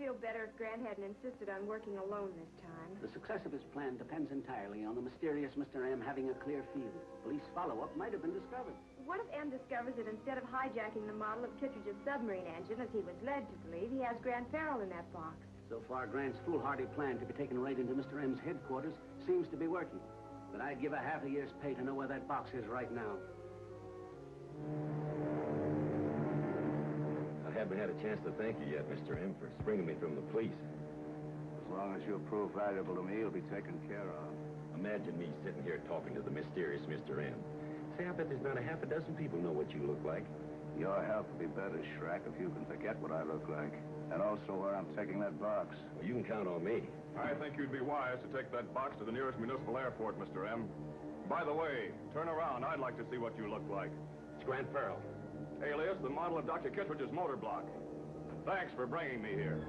feel better if Grant hadn't insisted on working alone this time. The success of his plan depends entirely on the mysterious Mr. M having a clear field. Police follow-up might have been discovered. What if M discovers that instead of hijacking the model of Kittredge's submarine engine, as he was led to believe, he has Grant Farrell in that box? So far, Grant's foolhardy plan to be taken right into Mr. M's headquarters seems to be working. But I'd give a half a year's pay to know where that box is right now. I haven't had a chance to thank you yet, Mr. M, for springing me from the police. As long as you prove valuable to me, you'll be taken care of. Imagine me sitting here talking to the mysterious Mr. M. Say, I bet there's not a half a dozen people know what you look like. Your help will be better, Shrek, if you can forget what I look like. And also where I'm taking that box. Well, you can count on me. I think you'd be wise to take that box to the nearest municipal airport, Mr. M. By the way, turn around. I'd like to see what you look like. It's Grant Farrell. Alias, the model of Dr. Kittredge's motor block. Thanks for bringing me here.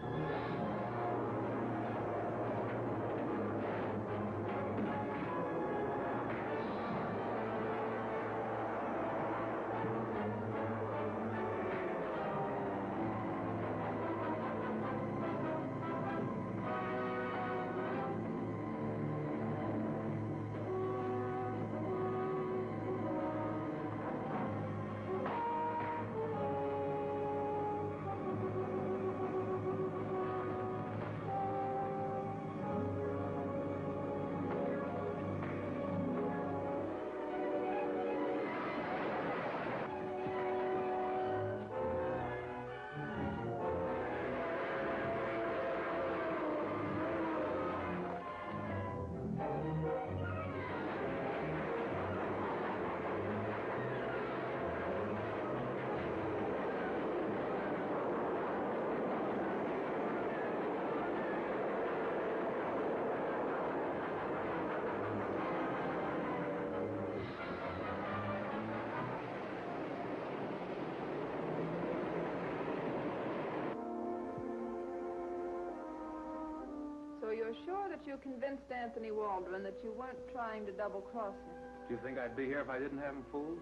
So you're sure that you convinced Anthony Waldron that you weren't trying to double-cross him? Do you think I'd be here if I didn't have him fooled?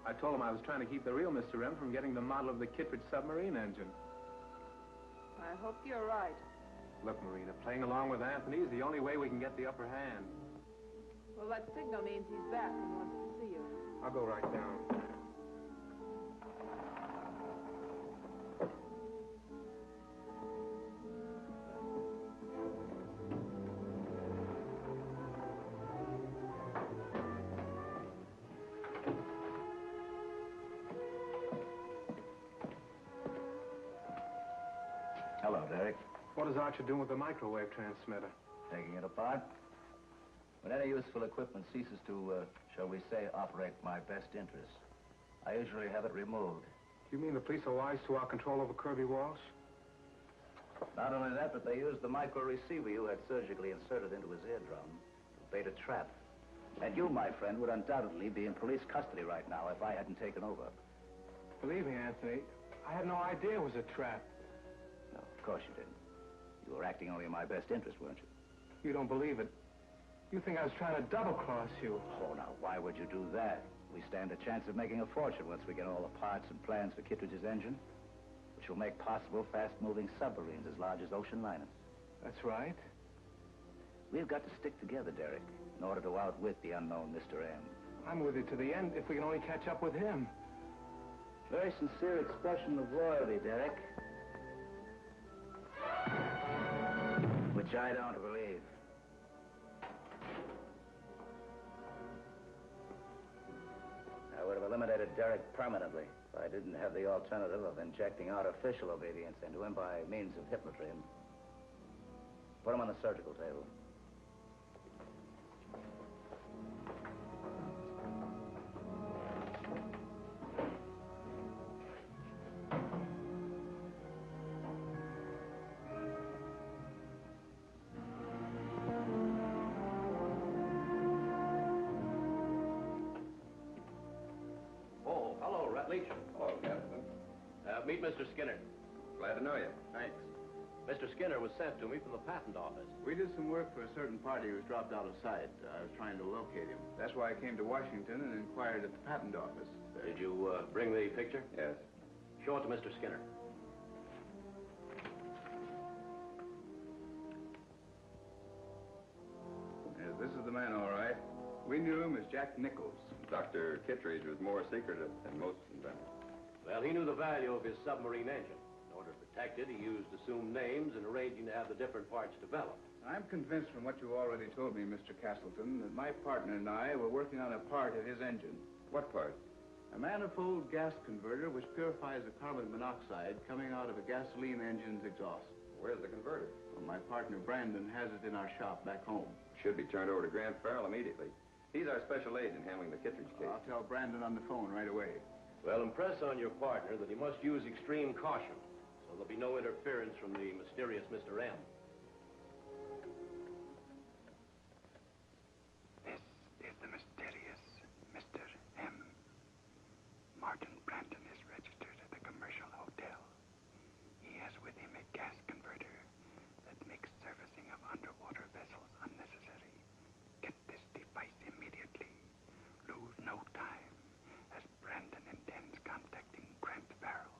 I told him I was trying to keep the real Mr. M from getting the model of the Kittredge submarine engine. I hope you're right. Look, Marina, playing along with Anthony is the only way we can get the upper hand. Well, that signal means he's back and wants to see you. I'll go right down. Hello, Derek. What is Archer doing with the microwave transmitter? Taking it apart. When any useful equipment ceases to, shall we say, operate my best interests, I usually have it removed. You mean the police are wise to our control over Kirby Walsh? Not only that, but they used the micro receiver you had surgically inserted into his eardrum to bait a trap. And you, my friend, would undoubtedly be in police custody right now if I hadn't taken over. Believe me, Anthony, I had no idea it was a trap. No, of course you didn't. You were acting only in my best interest, weren't you? You don't believe it. You think I was trying to double-cross you. Oh, now, why would you do that? We stand a chance of making a fortune once we get all the parts and plans for Kittredge's engine, which will make possible fast-moving submarines as large as ocean liners. That's right. We've got to stick together, Derek, in order to outwit the unknown Mr. M. I'm with you to the end if we can only catch up with him. Very sincere expression of loyalty, Derek. Which I don't believe. I would have eliminated Derek permanently if I didn't have the alternative of injecting artificial obedience into him by means of hypnotrium. Put him on the surgical table. Hello, Captain. Meet Mr. Skinner. Glad to know you. Thanks. Mr. Skinner was sent to me from the patent office. We did some work for a certain party who's dropped out of sight. I was trying to locate him. That's why I came to Washington and inquired at the patent office. Did you bring the picture? Yes. Show it to Mr. Skinner. We knew him as Jack Nichols. Dr. Kittredge was more secretive than most inventors. Well, he knew the value of his submarine engine. In order to protect it, he used assumed names and arranging to have the different parts developed. I'm convinced from what you already told me, Mr. Castleton, that my partner and I were working on a part of his engine. What part? A manifold gas converter which purifies the carbon monoxide coming out of a gasoline engine's exhaust. Where's the converter? Well, my partner Brandon has it in our shop back home. Should be turned over to Grant Farrell immediately. He's our special agent handling the Kittredge case. I'll tell Brandon on the phone right away. Well, impress on your partner that he must use extreme caution, so there'll be no interference from the mysterious Mr. M. This is the mysterious Mr. M. Martin Brandon is registered at the commercial hotel. He has with him a gas converter that makes servicing of underwater vessels unnecessary. Get this device immediately. Lose no time, as Brandon intends contacting Grant Farrell.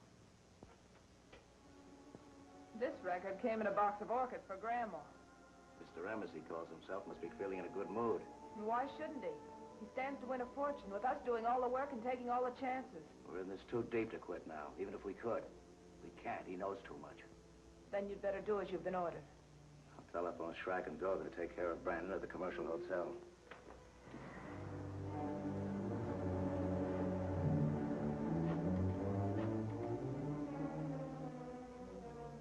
This record came in a box of orchids for Grandma. Mr. M, as he calls himself, must be feeling in a good mood. And why shouldn't he? He stands to win a fortune with us doing all the work and taking all the chances. We're in this too deep to quit now, even if we could. We can't. He knows too much. Then you'd better do as you've been ordered. I'll telephone Schrack and Dorgan to take care of Brandon at the commercial hotel.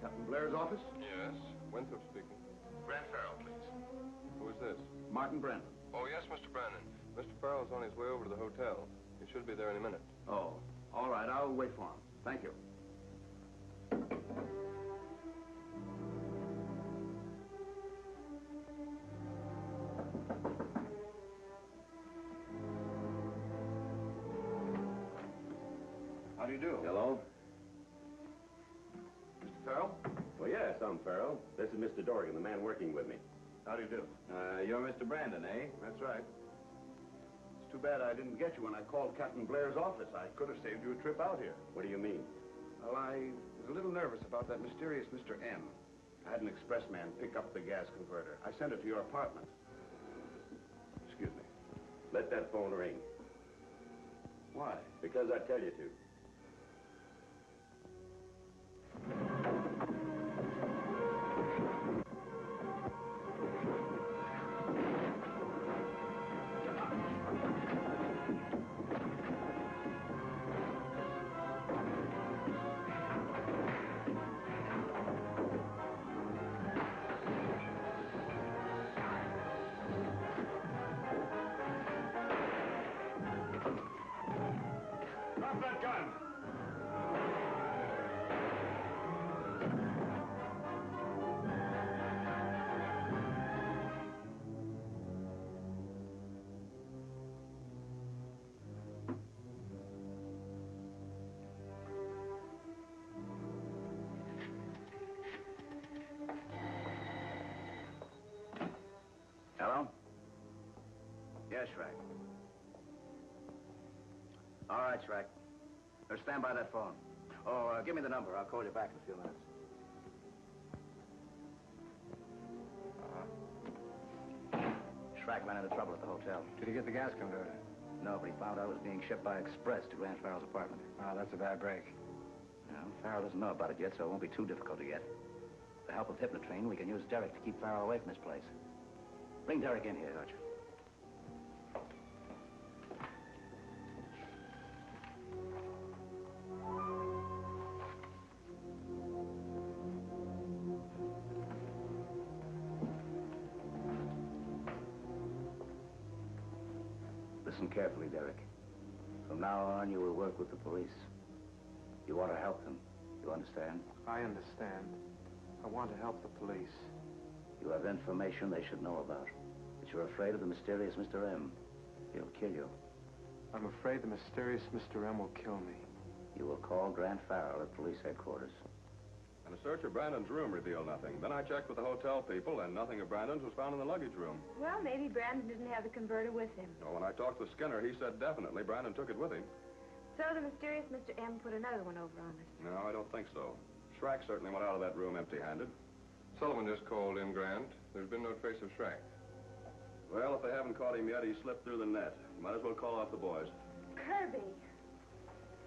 Captain Blair's office? Yes. Winthrop speaking. Grant Farrell, please. Who is this? Martin Brandon. Oh, yes, Mr. Brandon. Mr. Farrell's on his way over to the hotel. He should be there any minute. Oh, all right. I'll wait for him. Thank you. How do you do? Hello? Mr. Farrell? Well, yes, I'm Farrell. This is Mr. Dorgan, the man working with me. How do you do? You're Mr. Brandon, eh? That's right. It's too bad I didn't get you when I called Captain Blair's office. I could have saved you a trip out here. What do you mean? Well, I was a little nervous about that mysterious Mr. M. I had an expressman pick up the gas converter. I sent it to your apartment. Excuse me. Let that phone ring. Why? Because I tell you to. Drop that gun! Hello? Yes, Schrack. All right, Schrack. Stand by that phone. Oh, give me the number. I'll call you back in a few minutes. Schrack ran into trouble at the hotel. Did he get the gas converter? No, but he found out it was being shipped by express to Grant Farrell's apartment. Oh, that's a bad break. Well, Farrell doesn't know about it yet, so it won't be too difficult to get. With the help of Hypnotrain, we can use Derek to keep Farrell away from this place. Bring Derek in here, Archer. Listen carefully, Derek. From now on, you will work with the police. You want to help them. You understand? I understand. I want to help the police. You have information they should know about. But you're afraid of the mysterious Mr. M. He'll kill you. I'm afraid the mysterious Mr. M will kill me. You will call Grant Farrell at police headquarters. And a search of Brandon's room revealed nothing. Then I checked with the hotel people, and nothing of Brandon's was found in the luggage room. Well, maybe Brandon didn't have the converter with him. No, when I talked with Skinner, he said definitely Brandon took it with him. So the mysterious Mr. M put another one over on us. No, I don't think so. Schrack certainly went out of that room empty-handed. Sullivan just called in, Grant. There's been no trace of Schrack. Well, if they haven't caught him yet, he slipped through the net. Might as well call off the boys. Kirby,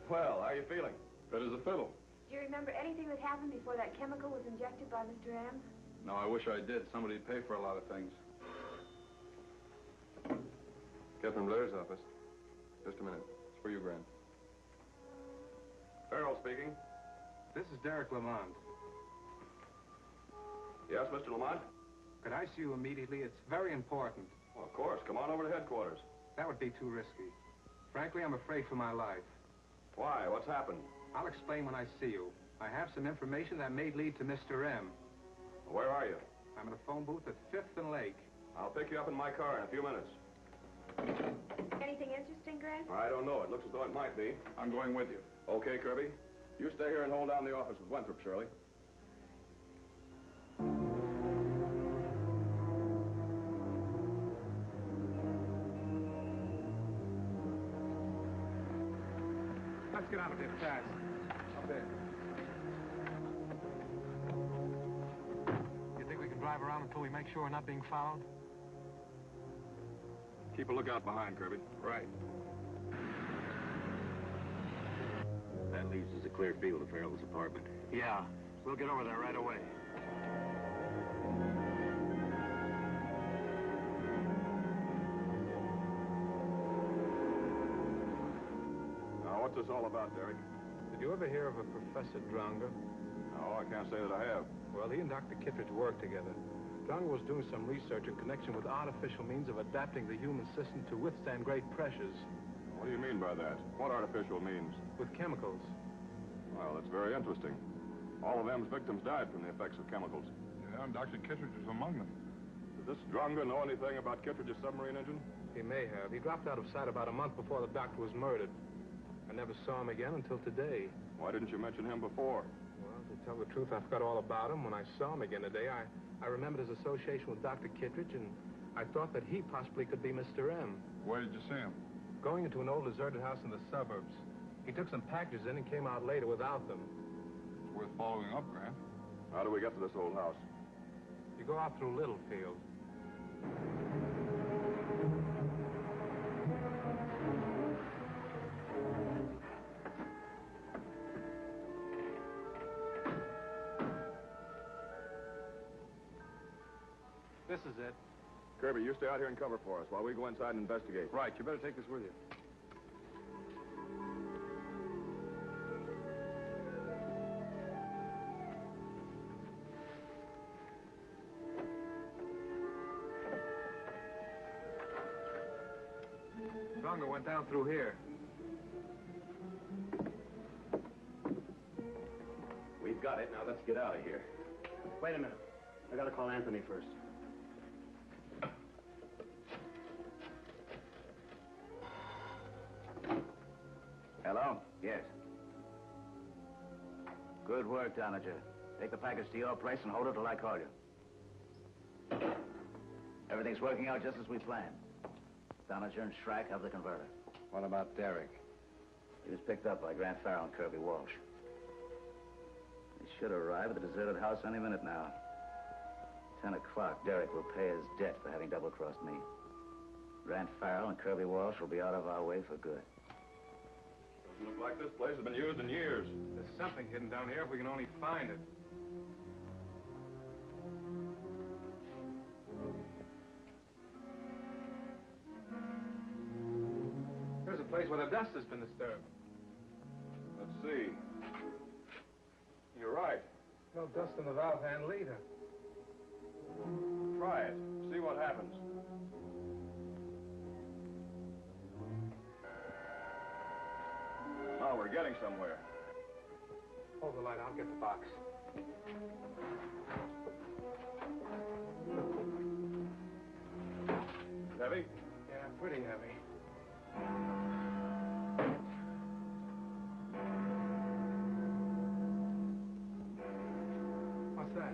Well, how are you feeling? Fit as a fiddle. do you remember anything that happened before that chemical was injected by Mr. M? No, I wish I did. Somebody'd pay for a lot of things. Captain Blair's office. Just a minute. It's for you, Grant. Farrell speaking. This is Derek Lamont. Yes, Mr. Lamont? Could I see you immediately? It's very important. Well, of course. Come on over to headquarters. That would be too risky. Frankly, I'm afraid for my life. Why? What's happened? I'll explain when I see you. I have some information that may lead to Mr. M. Where are you? I'm in a phone booth at 5th and Lake. I'll pick you up in my car in a few minutes. Anything interesting, Grant? I don't know. It looks as though it might be. I'm going with you. Okay, Kirby. You stay here and hold down the office with Winthrop, Shirley. Let's get out of here fast. Up there. You think we can drive around until we make sure we're not being followed? Keep a lookout behind, Kirby. Right. That leaves us a clear field of Farrell's apartment. Yeah. We'll get over there right away. Now, what's this all about, Derek? Did you ever hear of a Professor Dronga? No, I can't say that I have. Well, he and Dr. Kittredge worked together. Dronga was doing some research in connection with artificial means of adapting the human system to withstand great pressures. What do you mean by that? What artificial means? With chemicals. Well, that's very interesting. All of M's victims died from the effects of chemicals. Yeah, and Dr. Kittredge was among them. Does this Dronga know anything about Kittredge's submarine engine? He may have. He dropped out of sight about a month before the doctor was murdered. I never saw him again until today. Why didn't you mention him before? Well, to tell the truth, I forgot all about him. When I saw him again today, I remembered his association with Dr. Kittredge, and I thought that he possibly could be Mr. M. Where did you see him? Going into an old deserted house in the suburbs. He took some packages in and came out later without them. It's worth following up, Grant. How do we get to this old house? You go out through Littlefield. This is it. Kirby, you stay out here and cover for us while we go inside and investigate. Right, you better take this with you. Dronga went down through here. We've got it. Now let's get out of here. Wait a minute. I gotta call Anthony first. Hello? Yes. Good work, Donager. Take the package to your place and hold it till I call you. Everything's working out just as we planned. Donager and Schrack have the converter. What about Derek? He was picked up by Grant Farrell and Kirby Walsh. He should arrive at the deserted house any minute now. 10 o'clock, Derek will pay his debt for having double-crossed me. Grant Farrell and Kirby Walsh will be out of our way for good. Doesn't look like this place has been used in years. There's something hidden down here if we can only find it. There's a place where the dust has been disturbed. Let's see. You're right. No dust in the valve handle either. Try it. See what happens. Oh, we're getting somewhere. Hold the light, I'll get the box. Heavy? Yeah, pretty heavy. What's that?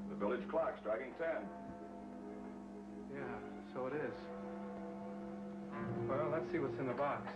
The village clock striking 10. Yeah, so it is. Well, let's see what's in the box.